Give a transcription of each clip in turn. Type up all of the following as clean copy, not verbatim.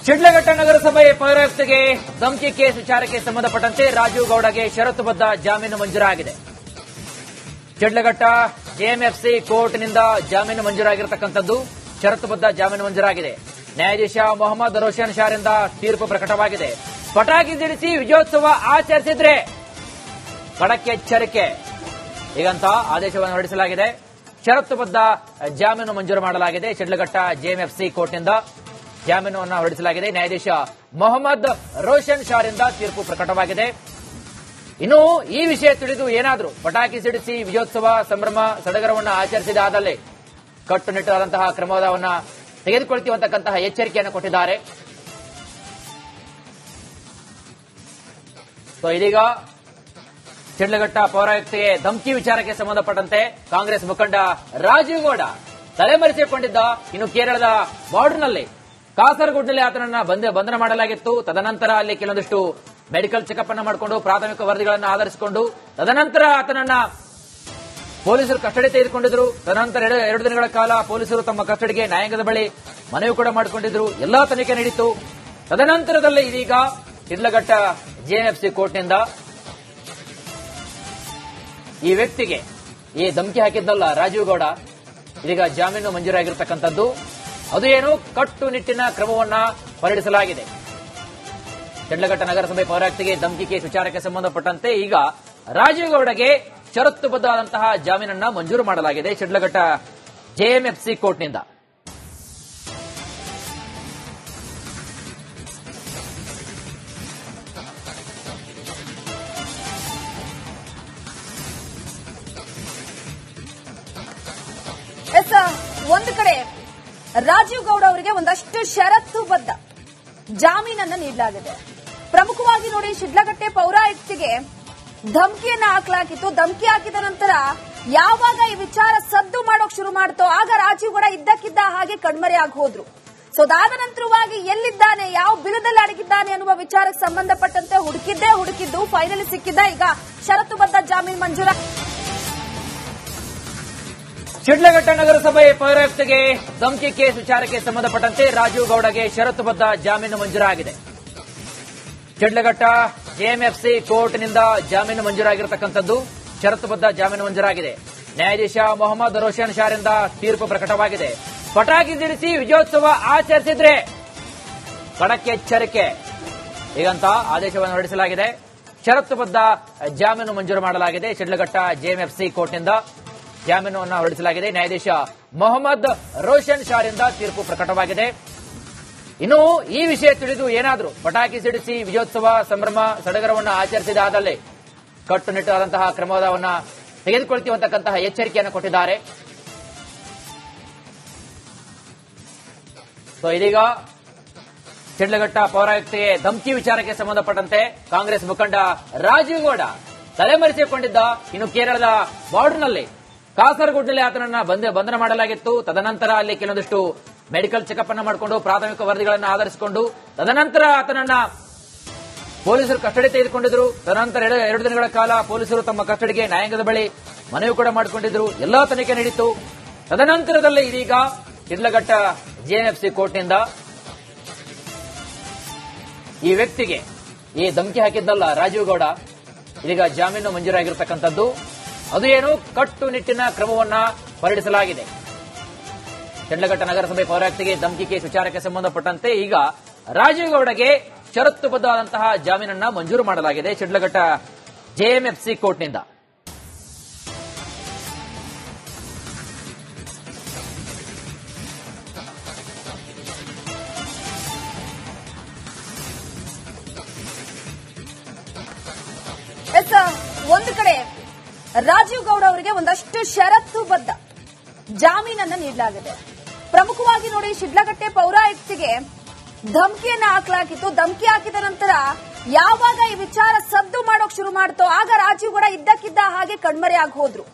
ಶಿಡ್ಲಘಟ್ಟ ನಗರಸಭೆ ಪೌರಾಯುಕ್ತಗೆ ಧಮಕಿ ಕೇಸ್ ವಿಚಾರಕ್ಕೆ ಸಂಬಂಧಪಟ್ಟಂತೆ ರಾಜೀವ್ ಗೌಡಗೆ ಷರತ್ತುಬದ್ಧ ಜಾಮೀನು ಮಂಜೂರಾಗಿದೆ. ಶಿಡ್ಲಘಟ್ಟ ಜೆಎಂಎಫ್ಸಿ ಕೋರ್ಟ್ನಿಂದ ಜಾಮೀನು ಮಂಜೂರಾಗಿರತಕ್ಕಂಥದ್ದು. ಷರತ್ತುಬದ್ಧ ಜಾಮೀನು ಮಂಜೂರಾಗಿದೆ. ನ್ಯಾಯಾಧೀಶ ಮೊಹಮ್ಮದ್ ರೋಷನ್ ಶಾರಿಂದ ತೀರ್ಪು ಪ್ರಕಟವಾಗಿದೆ. ಪಟಾಕಿ ಸಿಡಿಸಿ ವಿಜಯೋತ್ಸವ ಆಚರಿಸಿದ್ರೆ ಖಡಕ್ ಎಚ್ಚರಿಕೆ ಹೀಗಂತ ಆದೇಶವನ್ನು ಹೊರಡಿಸಲಾಗಿದೆ. ಷರತ್ತುಬದ್ಧ ಜಾಮೀನು ಮಂಜೂರು ಮಾಡಲಾಗಿದೆ. ಶಿಡ್ಲಘಟ್ಟ ಜೆಎಂಎಫ್ಸಿ ಕೋರ್ಟ್ನಿಂದ ಜಾಮೀನನ್ನು ಹೊರಡಿಸಲಾಗಿದೆ. ನ್ಯಾಯಾಧೀಶ ಮೊಹಮ್ಮದ್ ರೋಷನ್ ಶಾರಿಂದ ತೀರ್ಪು ಪ್ರಕಟವಾಗಿದೆ. ಇನ್ನು ಈ ವಿಷಯ ತಿಳಿದು ಏನಾದರೂ ಪಟಾಕಿ ಸಿಡಿಸಿ ವಿಜಯೋತ್ಸವ ಸಂಭ್ರಮ ಸಡಗರವನ್ನು ಆಚರಿಸಿದಾದಲ್ಲಿ ಕಟ್ಟುನಿಟ್ಟಾದಂತಹ ಕ್ರಮವನ್ನು ತೆಗೆದುಕೊಳ್ತೀವಿ ಅಂತಕ್ಕಂತಹ ಎಚ್ಚರಿಕೆಯನ್ನು ಕೊಟ್ಟಿದ್ದಾರೆ. ಇದೀಗ ಶಿಡ್ಲಘಟ್ಟ ಪೌರಾಯುಕ್ತೆಗೆ ಧಮಕಿ ವಿಚಾರಕ್ಕೆ ಸಂಬಂಧಪಟ್ಟಂತೆ ಕಾಂಗ್ರೆಸ್ ಮುಖಂಡ ರಾಜೀವ್ ಗೌಡ ತಲೆಮರೆಸಿಕೊಂಡಿದ್ದ. ಇನ್ನು ಕೇರಳದ ಬಾರ್ಡರ್ನಲ್ಲಿ ಕಾಸರಗೋಡ್ನಲ್ಲಿ ಆತನನ್ನ ಬಂಧನ ಮಾಡಲಾಗಿತ್ತು. ತದನಂತರ ಅಲ್ಲಿ ಕೆಲವೊಂದಿಷ್ಟು ಮೆಡಿಕಲ್ ಚೆಕಪ್ ಅನ್ನು ಮಾಡಿಕೊಂಡು ಪ್ರಾಥಮಿಕ ವರದಿಗಳನ್ನು ಆಧರಿಸಿಕೊಂಡು ತದನಂತರ ಆತನನ್ನ ಪೊಲೀಸರು ಕಸ್ಟಡಿ ತೆಗೆದುಕೊಂಡಿದ್ರು. ತದನಂತರ 2 ದಿನಗಳ ಕಾಲ ಪೊಲೀಸರು ತಮ್ಮ ಕಸ್ಟಡಿಗೆ ನ್ಯಾಯಾಂಗದ ಬಳಿ ಮನವಿ ಕೂಡ ಮಾಡಿಕೊಂಡಿದ್ರು. ಎಲ್ಲಾ ತನಿಖೆ ನಡೆಯಿತು. ತದನಂತರದಲ್ಲಿ ಇದೀಗ ಶಿಡ್ಲಘಟ್ಟ ಜೆಎಂಎಫ್ಸಿ ಕೋರ್ಟ್ನಿಂದ ಈ ವ್ಯಕ್ತಿಗೆ ಈ ಧಮಕಿ ಹಾಕಿದ್ದಲ್ಲ ರಾಜೀವ್ ಗೌಡ, ಇದೀಗ ಜಾಮೀನು ಮಂಜೂರಾಗಿರತಕ್ಕಂಥದ್ದು. ಅದು ಏನು ಕಟ್ಟುನಿಟ್ಟಿನ ಕ್ರಮವನ್ನ ಹೊರಡಿಸಲಾಗಿದೆ. ಶಿಡ್ಲಘಟ್ಟ ನಗರಸಭೆ ಪೌರಾಯುಕ್ತೆಗೆ ಧಮಕಿ ಕೇಸ್ ವಿಚಾರಕ್ಕೆ ಸಂಬಂಧಪಟ್ಟಂತೆ ಈಗ ರಾಜೀವ್ ಗೌಡಗೆ ಷರತ್ತುಬದ್ಧವಾದಂತಹ ಜಾಮೀನನ್ನ ಮಂಜೂರು ಮಾಡಲಾಗಿದೆ ಶಿಡ್ಲಘಟ್ಟ ಜೆಎಂಎಫ್ಸಿ ಕೋರ್ಟ್ನಿಂದ. ಒಂದು ಕಡೆ ರಾಜೀವ್ ಗೌಡ ಅವರಿಗೆ ಒಂದಷ್ಟು ಷರತ್ತುಬದ್ಧ ಜಾಮೀನನ್ನ ನೀಡಲಾಗಿದೆ. ಪ್ರಮುಖವಾಗಿ ನೋಡಿ, ಶಿಡ್ಲಘಟ್ಟೆ ಪೌರಾಯುಕ್ತಿಗೆ ಧಮಕಿಯನ್ನ ಹಾಕಲಾಗಿತ್ತು. ಧಮಕಿ ಹಾಕಿದ ನಂತರ ಯಾವಾಗ ಈ ವಿಚಾರ ಸದ್ದು ಮಾಡೋಕ್ ಶುರು ಮಾಡ್ತೋ ಆಗ ರಾಜೀವ್ ಗೌಡ ಇದ್ದಕ್ಕಿದ್ದ ಹಾಗೆ ಕಣ್ಮರೆಯಾಗಿ ಹೋದ್ರು. ಸೊ ಅದಾದ ನಂತರವಾಗಿ ಎಲ್ಲಿದ್ದಾನೆ, ಯಾವ ಬಿಲದಲ್ಲಿ ಅಡಗಿದ್ದಾನೆ ಅನ್ನುವ ವಿಚಾರಕ್ಕೆ ಸಂಬಂಧಪಟ್ಟಂತೆ ಹುಡುಕಿದ್ದು ಫೈನಲಿ ಸಿಕ್ಕಿದ್ದ. ಈಗ ಷರತ್ತುಬದ್ಧ ಜಾಮೀನು ಮಂಜೂರ. ಶಿಡ್ಲಘಟ್ಟ ನಗರಸಭೆ ಪೌರಾಯುಕ್ತೆಗೆ ಧಮಕಿ ಕೇಸ್ ವಿಚಾರಕ್ಕೆ ಸಂಬಂಧಪಟ್ಟಂತೆ ರಾಜೀವ್ ಗೌಡಗೆ ಷರತ್ತುಬದ್ಧ ಜಾಮೀನು ಮಂಜೂರಾಗಿದೆ. ಶಿಡ್ಲಘಟ್ಟ ಜೆಎಂಎಫ್ಸಿ ಕೋರ್ಟ್ನಿಂದ ಜಾಮೀನು ಮಂಜೂರಾಗಿರತಕ್ಕಂಥದ್ದು. ಷರತ್ತುಬದ್ಧ ಜಾಮೀನು ಮಂಜೂರಾಗಿದೆ. ನ್ಯಾಯಾಧೀಶ ಮೊಹಮ್ಮದ್ ರೋಷನ್ ಶಾರಿಂದ ತೀರ್ಪು ಪ್ರಕಟವಾಗಿದೆ. ಪಟಾಕಿ ಸಿಡಿಸಿ ವಿಜಯೋತ್ಸವ ಆಚರಿಸಿದ್ರೆ ಖಡಕ್ ಎಚ್ಚರಿಕೆ ಹೀಗಂತ ಆದೇಶವನ್ನು ಹೊರಡಿಸಲಾಗಿದೆ. ಷರತ್ತುಬದ್ಧ ಜಾಮೀನು ಮಂಜೂರು ಮಾಡಲಾಗಿದೆ. ಶಿಡ್ಲಘಟ್ಟ ಜೆಎಂಎಫ್ಸಿ ಕೋರ್ಟ್ನಿಂದ ಜಾಮೀನನ್ನು ಹೊರಡಿಸಲಾಗಿದೆ. ನ್ಯಾಯಾಧೀಶ ಮೊಹಮ್ಮದ್ ರೋಷನ್ ಶಾರಿಂದ ತೀರ್ಪು ಪ್ರಕಟವಾಗಿದೆ. ಇನ್ನು ಈ ವಿಷಯ ತಿಳಿದು ಏನಾದರೂ ಪಟಾಕಿ ಸಿಡಿಸಿ ವಿಜಯೋತ್ಸವ ಸಂಭ್ರಮ ಸಡಗರವನ್ನು ಆಚರಿಸಿದಾದಲ್ಲಿ ಕಟ್ಟುನಿಟ್ಟಾದಂತಹ ಕ್ರಮವನ್ನು ತೆಗೆದುಕೊಳ್ತೀವಿ ಅಂತಕ್ಕಂತಹ ಎಚ್ಚರಿಕೆಯನ್ನು ಕೊಟ್ಟಿದ್ದಾರೆ. ಇದೀಗ ಶಿಡ್ಲಘಟ್ಟ ಪೌರಾಯುಕ್ತೆಗೆ ಧಮಕಿ ವಿಚಾರಕ್ಕೆ ಸಂಬಂಧಪಟ್ಟಂತೆ ಕಾಂಗ್ರೆಸ್ ಮುಖಂಡ ರಾಜೀವ್ ಗೌಡ ತಲೆಮರೆಸಿಕೊಂಡಿದ್ದ. ಇನ್ನು ಕೇರಳದ ಬಾರ್ಡರ್ನಲ್ಲಿ ಕಾಸರಗೋಡ್ನಲ್ಲಿ ಆತನನ್ನ ಬಂಧನ ಮಾಡಲಾಗಿತ್ತು. ತದನಂತರ ಅಲ್ಲಿ ಕೆಲವೊಂದಿಷ್ಟು ಮೆಡಿಕಲ್ ಚೆಕಪ್ ಅನ್ನು ಮಾಡಿಕೊಂಡು ಪ್ರಾಥಮಿಕ ವರದಿಗಳನ್ನು ಆಧರಿಸಿಕೊಂಡು ತದನಂತರ ಆತನನ್ನ ಪೊಲೀಸರು ಕಸ್ಟಡಿ ತೆಗೆದುಕೊಂಡಿದ್ರು. ತದನಂತರ 2 ದಿನಗಳ ಕಾಲ ಪೊಲೀಸರು ತಮ್ಮ ಕಸ್ಟಡಿಗೆ ನ್ಯಾಯಾಂಗದ ಬಳಿ ಮನವಿ ಕೂಡ ಮಾಡಿಕೊಂಡಿದ್ರು. ಎಲ್ಲಾ ತನಿಖೆ ನಡೆಯಿತು. ತದನಂತರದಲ್ಲಿ ಇದೀಗ ಶಿಡ್ಲಘಟ್ಟ ಜೆಎಂಎಫ್ಸಿ ಕೋರ್ಟ್ನಿಂದ ಈ ವ್ಯಕ್ತಿಗೆ ಈ ಧಮಕಿ ಹಾಕಿದ್ದಲ್ಲ ರಾಜೀವ್ ಗೌಡ, ಇದೀಗ ಜಾಮೀನು ಮಂಜೂರಾಗಿರತಕ್ಕಂಥದ್ದು. ಅದು ಏನು ಕಟ್ಟುನಿಟ್ಟಿನ ಕ್ರಮವನ್ನ ಹೊರಡಿಸಲಾಗಿದೆ. ಶಿಡ್ಲಘಟ್ಟ ನಗರಸಭೆ ಪೌರಾಯುಕ್ತೆಗೆ ಧಮಕಿ ಕೇಸ್ ವಿಚಾರಕ್ಕೆ ಸಂಬಂಧಪಟ್ಟಂತೆ ಈಗ ರಾಜೀವ್ ಗೌಡಗೆ ಷರತ್ತುಬದ್ಧವಾದಂತಹ ಜಾಮೀನನ್ನ ಮಂಜೂರು ಮಾಡಲಾಗಿದೆ ಶಿಡ್ಲಘಟ್ಟ ಜೆಎಂಎಫ್ಸಿ ಕೋರ್ಟ್ನಿಂದ. ಒಂದು ಕಡೆ ರಾಜೀವ್ ಗೌಡ ಅವರಿಗೆ ಒಂದಷ್ಟು ಷರತ್ತುಬದ್ಧ ಜಾಮೀನನ್ನ ನೀಡಲಾಗಿದೆ. ಪ್ರಮುಖವಾಗಿ ನೋಡಿ, ಶಿಡ್ಲಘಟ್ಟೆ ಪೌರಾಯುಕ್ತಿಗೆ ಧಮಕಿಯನ್ನ ಹಾಕಲಾಗಿತ್ತು. ಧಮಕಿ ಹಾಕಿದ ನಂತರ ಯಾವಾಗ ಈ ವಿಚಾರ ಸದ್ದು ಮಾಡೋಕ್ ಶುರು ಮಾಡ್ತೋ ಆಗ ರಾಜೀವ್ ಗೌಡ ಇದ್ದಕ್ಕಿದ್ದ ಹಾಗೆ ಕಣ್ಮರೆಯಾಗಿ ಹೋದ್ರು.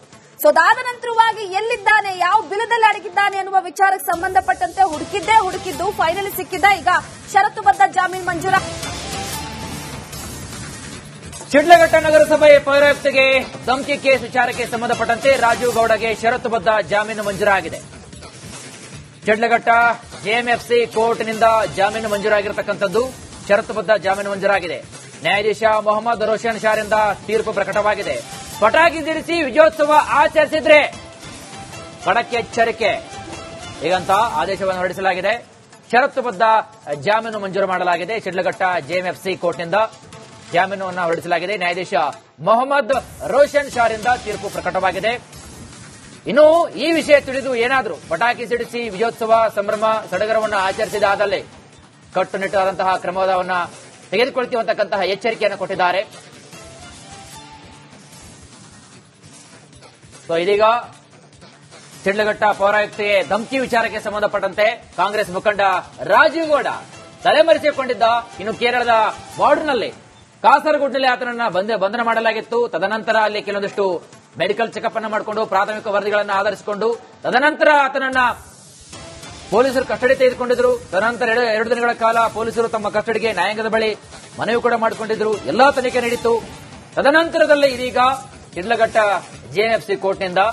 ಸೊ ಅದಾದ ನಂತರವಾಗಿ ಎಲ್ಲಿದ್ದಾನೆ, ಯಾವ ಬಿಲದಲ್ಲಿ ಅಡಗಿದ್ದಾನೆ ಅನ್ನುವ ವಿಚಾರಕ್ಕೆ ಸಂಬಂಧಪಟ್ಟಂತೆ ಹುಡುಕಿದ್ದು ಫೈನಲಿ ಸಿಕ್ಕಿದ್ದ. ಈಗ ಷರತ್ತುಬದ್ಧ ಜಾಮೀನು ಮಂಜೂರ. ಶಿಡ್ಲಘಟ್ಟ ನಗರಸಭೆ ಪೌರಾಯುಕ್ತೆಗೆ ಧಮಕಿ ಕೇಸ್ ವಿಚಾರಕ್ಕೆ ಸಂಬಂಧಪಟ್ಟಂತೆ ರಾಜೀವ್ ಗೌಡಗೆ ಷರತ್ತುಬದ್ಧ ಜಾಮೀನು ಮಂಜೂರಾಗಿದೆ. ಶಿಡ್ಲಘಟ್ಟ ಜೆಎಂಎಫ್ಸಿ ಕೋರ್ಟ್ನಿಂದ ಜಾಮೀನು ಮಂಜೂರಾಗಿರತಕ್ಕಂಥದ್ದು. ಷರತ್ತುಬದ್ಧ ಜಾಮೀನು ಮಂಜೂರಾಗಿದೆ. ನ್ಯಾಯಾಧೀಶ ಮೊಹಮ್ಮದ್ ರೋಷನ್ ಶಾರಿಂದ ತೀರ್ಪು ಪ್ರಕಟವಾಗಿದೆ. ಪಟಾಕಿ ಸಿಡಿಸಿ ವಿಜಯೋತ್ಸವ ಆಚರಿಸಿದ್ರೆ ಖಡಕ್ ಎಚ್ಚರಿಕೆ ಹೀಗಂತ ಆದೇಶವನ್ನು ಹೊರಡಿಸಲಾಗಿದೆ. ಷರತ್ತುಬದ್ಧ ಜಾಮೀನು ಮಂಜೂರು ಮಾಡಲಾಗಿದೆ. ಶಿಡ್ಲಘಟ್ಟ ಜೆಎಂಎಫ್ಸಿ ಕೋರ್ಟ್ನಿಂದ ಜಾಮೀನನ್ನು ಹೊರಡಿಸಲಾಗಿದೆ. ನ್ಯಾಯಾಧೀಶ ಮೊಹಮ್ಮದ್ ರೋಷನ್ ಶಾರಿಂದ ತೀರ್ಪು ಪ್ರಕಟವಾಗಿದೆ. ಇನ್ನು ಈ ವಿಷಯ ತಿಳಿದು ಏನಾದರೂ ಪಟಾಕಿ ಸಿಡಿಸಿ ವಿಜಯೋತ್ಸವ ಸಂಭ್ರಮ ಸಡಗರವನ್ನು ಆಚರಿಸಿದಾದಲ್ಲಿ ಕಟ್ಟುನಿಟ್ಟಾದಂತಹ ಕ್ರಮವನ್ನು ತೆಗೆದುಕೊಳ್ತೀವಿ ಅಂತಕ್ಕಂತಹ ಎಚ್ಚರಿಕೆಯನ್ನು ಕೊಟ್ಟಿದ್ದಾರೆ. ಇದೀಗ ಶಿಡ್ಲಘಟ್ಟ ಪೌರಾಯುಕ್ತೆಗೆ ಧಮಕಿ ವಿಚಾರಕ್ಕೆ ಸಂಬಂಧಪಟ್ಟಂತೆ ಕಾಂಗ್ರೆಸ್ ಮುಖಂಡ ರಾಜೀವ್ ಗೌಡ ತಲೆಮರೆಸಿಕೊಂಡಿದ್ದ. ಇನ್ನು ಕೇರಳದ ಬಾರ್ಡರ್ನಲ್ಲಿ ಕಾಸರಗೋಡ್ನಲ್ಲಿ ಆತನನ್ನ ಬಂಧನ ಮಾಡಲಾಗಿತ್ತು. ತದನಂತರ ಅಲ್ಲಿ ಕೆಲವೊಂದಿಷ್ಟು ಮೆಡಿಕಲ್ ಚೆಕಪ್ ಅನ್ನು ಮಾಡಿಕೊಂಡು ಪ್ರಾಥಮಿಕ ವರದಿಗಳನ್ನು ಆಧರಿಸಿಕೊಂಡು ತದನಂತರ ಆತನನ್ನ ಪೊಲೀಸರು ಕಸ್ಟಡಿ ತೆಗೆದುಕೊಂಡಿದ್ರು. ತದನಂತರ 2 ದಿನಗಳ ಕಾಲ ಪೊಲೀಸರು ತಮ್ಮ ಕಸ್ಟಡಿಗೆ ನ್ಯಾಯಾಂಗದ ಬಳಿ ಮನವಿ ಕೂಡ ಮಾಡಿಕೊಂಡಿದ್ರು. ಎಲ್ಲಾ ತನಿಖೆ ನಡೆಯಿತು. ತದನಂತರದಲ್ಲಿ ಇದೀಗ ಶಿಡ್ಲಘಟ್ಟ ಜೆಎಂಎಫ್ಸಿ ಕೋರ್ಟ್ನಿಂದ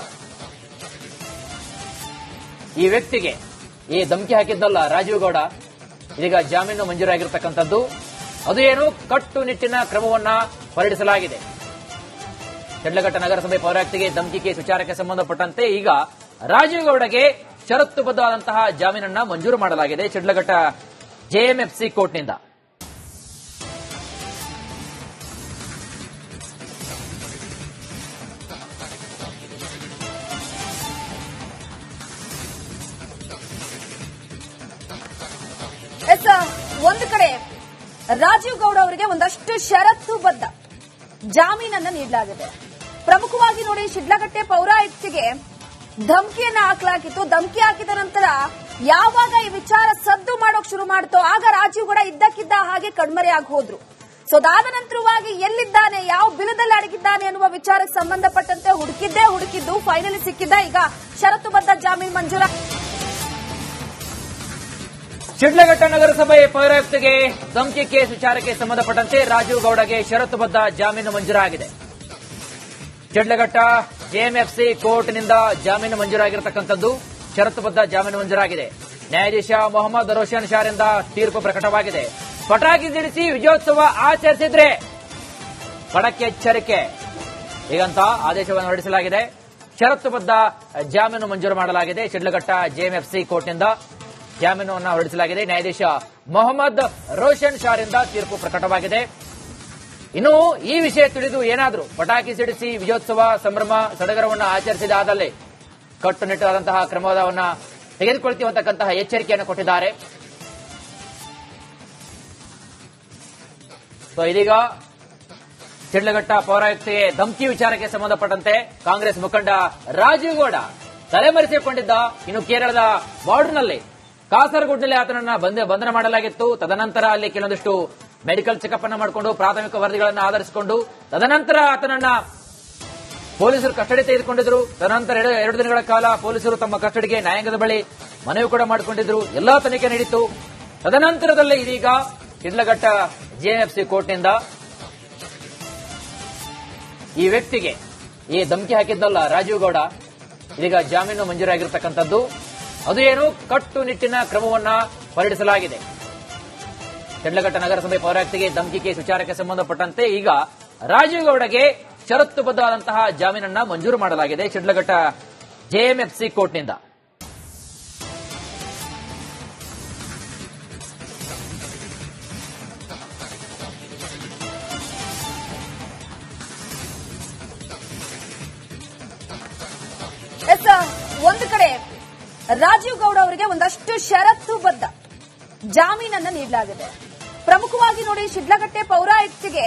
ಈ ವ್ಯಕ್ತಿಗೆ ಈ ಧಮಕಿ ಹಾಕಿದ್ದಲ್ಲ ರಾಜೀವ್ ಗೌಡ, ಇದೀಗ ಜಾಮೀನು ಮಂಜೂರಾಗಿರತಕ್ಕಂಥದ್ದು. ಅದು ಏನು ಕಟ್ಟುನಿಟ್ಟಿನ ಕ್ರಮವನ್ನ ಹೊರಡಿಸಲಾಗಿದೆ. ಶಿಡ್ಲಘಟ್ಟ ನಗರಸಭೆ ಪೌರಾಯುಕ್ತೆಗೆ ಧಮಕಿ ಕೇಸ್ ವಿಚಾರಕ್ಕೆ ಸಂಬಂಧಪಟ್ಟಂತೆ ಈಗ ರಾಜೀವ್ ಗೌಡಗೆ ಷರತ್ತುಬದ್ಧವಾದಂತಹ ಜಾಮೀನನ್ನ ಮಂಜೂರು ಮಾಡಲಾಗಿದೆ ಶಿಡ್ಲಘಟ್ಟ ಜೆಎಂಎಫ್ಸಿ ಕೋರ್ಟ್ನಿಂದ. ಒಂದು ಕಡೆ ರಾಜೀವ್ ಗೌಡ ಅವರಿಗೆ ಒಂದಷ್ಟು ಷರತ್ತುಬದ್ಧ ಜಾಮೀನನ್ನ ನೀಡಲಾಗಿದೆ. ಪ್ರಮುಖವಾಗಿ ನೋಡಿ, ಶಿಡ್ಲಘಟ್ಟ ಪೌರಾಯುಕ್ತಿಗೆ ಧಮಕಿಯನ್ನ ಹಾಕಲಾಗಿತ್ತು. ಧಮಕಿ ಹಾಕಿದ ನಂತರ ಯಾವಾಗ ಈ ವಿಚಾರ ಸದ್ದು ಮಾಡೋಕ್ ಶುರು ಮಾಡ್ತೋ ಆಗ ರಾಜೀವ್ ಗೌಡ ಇದ್ದಕ್ಕಿದ್ದ ಹಾಗೆ ಕಣ್ಮರೆಯಾಗಿ ಹೋದ್ರು. ಸೊ ಅದಾದ ನಂತರವಾಗಿ ಎಲ್ಲಿದ್ದಾನೆ, ಯಾವ ಬಿಲದಲ್ಲಿ ಅಡಗಿದ್ದಾನೆ ಅನ್ನುವ ವಿಚಾರಕ್ಕೆ ಸಂಬಂಧಪಟ್ಟಂತೆ ಹುಡುಕಿದ್ದು ಫೈನಲಿ ಸಿಕ್ಕಿದ್ದ. ಈಗ ಷರತ್ತುಬದ್ಧ ಜಾಮೀನು ಮಂಜೂರ. ಶಿಡ್ಲಘಟ್ಟ ನಗರಸಭೆ ಪೌರಾಯುಕ್ತೆಗೆ ಧಮಕಿ ಕೇಸ್ ವಿಚಾರಕ್ಕೆ ಸಂಬಂಧಪಟ್ಟಂತೆ ರಾಜೀವ್ ಗೌಡಗೆ ಷರತ್ತುಬದ್ಧ ಜಾಮೀನು ಮಂಜೂರಾಗಿದೆ. ಶಿಡ್ಲಘಟ್ಟ ಜೆಎಂಎಫ್ಸಿ ಕೋರ್ಟ್ನಿಂದ ಜಾಮೀನು ಮಂಜೂರಾಗಿರತಕ್ಕಂಥದ್ದು. ಷರತ್ತುಬದ್ಧ ಜಾಮೀನು ಮಂಜೂರಾಗಿದೆ. ನ್ಯಾಯಾಧೀಶ ಮೊಹಮ್ಮದ್ ರೋಷನ್ ಶಾರಿಂದ ತೀರ್ಪು ಪ್ರಕಟವಾಗಿದೆ. ಪಟಾಕಿ ಸಿಡಿಸಿ ವಿಜಯೋತ್ಸವ ಆಚರಿಸಿದ್ರೆ ಖಡಕ್ ಎಚ್ಚರಿಕೆ ಹೀಗಂತ ಆದೇಶವನ್ನು ಹೊರಡಿಸಲಾಗಿದೆ. ಷರತ್ತುಬದ್ಧ ಜಾಮೀನು ಮಂಜೂರು ಮಾಡಲಾಗಿದೆ. ಶಿಡ್ಲಘಟ್ಟ ಜೆಎಂಎಫ್ಸಿ ಕೋರ್ಟ್ನಿಂದ ಜಾಮೀನನ್ನು ಹೊರಡಿಸಲಾಗಿದೆ. ನ್ಯಾಯಾಧೀಶ ಮೊಹಮ್ಮದ್ ರೋಷನ್ ಶಾರಿಂದ ತೀರ್ಪು ಪ್ರಕಟವಾಗಿದೆ. ಇನ್ನು ಈ ವಿಷಯ ತಿಳಿದು ಏನಾದರೂ ಪಟಾಕಿ ಸಿಡಿಸಿ ವಿಜಯೋತ್ಸವ ಸಂಭ್ರಮ ಸಡಗರವನ್ನು ಆಚರಿಸಿದಾದಲ್ಲಿ ಕಟ್ಟುನಿಟ್ಟಾದಂತಹ ಕ್ರಮವನ್ನು ತೆಗೆದುಕೊಳ್ತೀವಿ ಅಂತಕ್ಕಂತಹ ಎಚ್ಚರಿಕೆಯನ್ನು ಕೊಟ್ಟಿದ್ದಾರೆ. ಇದೀಗ ಶಿಡ್ಲಘಟ್ಟ ಪೌರಾಯುಕ್ತೆಗೆ ಧಮಕಿ ವಿಚಾರಕ್ಕೆ ಸಂಬಂಧಪಟ್ಟಂತೆ ಕಾಂಗ್ರೆಸ್ ಮುಖಂಡ ರಾಜೀವ್ ಗೌಡ ತಲೆಮರೆಸಿಕೊಂಡಿದ್ದ. ಇನ್ನು ಕೇರಳದ ಬಾರ್ಡರ್ನಲ್ಲಿ ಕಾಸರಗೋಡ್ನಲ್ಲಿ ಆತನನ್ನ ಬಂಧನ ಮಾಡಲಾಗಿತ್ತು. ತದನಂತರ ಅಲ್ಲಿ ಕೆಲವೊಂದಿಷ್ಟು ಮೆಡಿಕಲ್ ಚೆಕಪ್ ಅನ್ನು ಮಾಡಿಕೊಂಡು ಪ್ರಾಥಮಿಕ ವರದಿಗಳನ್ನು ಆಧರಿಸಿಕೊಂಡು ತದನಂತರ ಆತನನ್ನ ಪೊಲೀಸರು ಕಸ್ಟಡಿ ತೆಗೆದುಕೊಂಡಿದ್ರು. ತದನಂತರ 2 ದಿನಗಳ ಕಾಲ ಪೊಲೀಸರು ತಮ್ಮ ಕಸ್ಟಡಿಗೆ ನ್ಯಾಯಾಂಗದ ಬಳಿ ಮನವಿ ಕೂಡ ಮಾಡಿಕೊಂಡಿದ್ರು. ಎಲ್ಲಾ ತನಿಖೆ ನಡೆಯಿತು. ತದನಂತರದಲ್ಲಿ ಇದೀಗ ಶಿಡ್ಲಘಟ್ಟ ಜೆಎಂಎಫ್ಸಿ ಕೋರ್ಟ್ನಿಂದ ಈ ವ್ಯಕ್ತಿಗೆ ಈ ಧಮಕಿ ಹಾಕಿದ್ದಲ್ಲ ರಾಜೀವ್ ಗೌಡ, ಇದೀಗ ಜಾಮೀನು ಮಂಜೂರಾಗಿರತಕ್ಕಂಥದ್ದು. ಅದು ಏನು ಕಟ್ಟುನಿಟ್ಟಿನ ಕ್ರಮವನ್ನ ಹೊರಡಿಸಲಾಗಿದೆ. ಶಿಡ್ಲಘಟ್ಟ ನಗರಸಭೆ ಪೌರಾಯುಕ್ತೆಗೆ ಧಮಕಿ ಕೇಸ್ ವಿಚಾರಕ್ಕೆ ಸಂಬಂಧಪಟ್ಟಂತೆ ಈಗ ರಾಜೀವ್ ಗೌಡಗೆ ಷರತ್ತುಬದ್ಧವಾದಂತಹ ಜಾಮೀನನ್ನ ಮಂಜೂರು ಮಾಡಲಾಗಿದೆ ಶಿಡ್ಲಘಟ್ಟ ಜೆಎಂಎಫ್ಸಿ ಕೋರ್ಟ್ನಿಂದ. ಒಂದು ಕಡೆ ರಾಜೀವ್ ಗೌಡ ಅವರಿಗೆ ಒಂದಷ್ಟು ಷರತ್ತುಬದ್ಧ ಜಾಮೀನನ್ನ ನೀಡಲಾಗಿದೆ. ಪ್ರಮುಖವಾಗಿ ನೋಡಿ, ಶಿಡ್ಲಘಟ್ಟ ಪೌರಾಯುಕ್ತಿಗೆ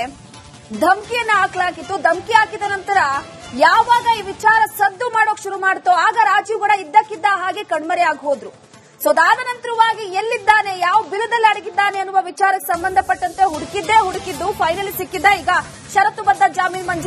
ಧಮಕಿಯನ್ನ ಹಾಕಲಾಗಿತ್ತು. ಧಮಕಿ ಹಾಕಿದ ನಂತರ ಯಾವಾಗ ಈ ವಿಚಾರ ಸದ್ದು ಮಾಡೋಕ್ ಶುರು ಮಾಡ್ತೋ ಆಗ ರಾಜೀವ್ ಗೌಡ ಇದ್ದಕ್ಕಿದ್ದ ಹಾಗೆ ಕಣ್ಮರೆಯಾಗಿ ಹೋದ್ರು. ಸೊ ಅದಾದ ನಂತರವಾಗಿ ಎಲ್ಲಿದ್ದಾನೆ, ಯಾವ ಬಿಲದಲ್ಲಿ ಅಡಗಿದ್ದಾನೆ ಅನ್ನುವ ವಿಚಾರಕ್ಕೆ ಸಂಬಂಧಪಟ್ಟಂತೆ ಹುಡುಕಿದ್ದು ಫೈನಲಿ ಸಿಕ್ಕಿದ್ದ. ಈಗ ಷರತ್ತುಬದ್ಧ ಜಾಮೀನು ಮಂಜೂರ.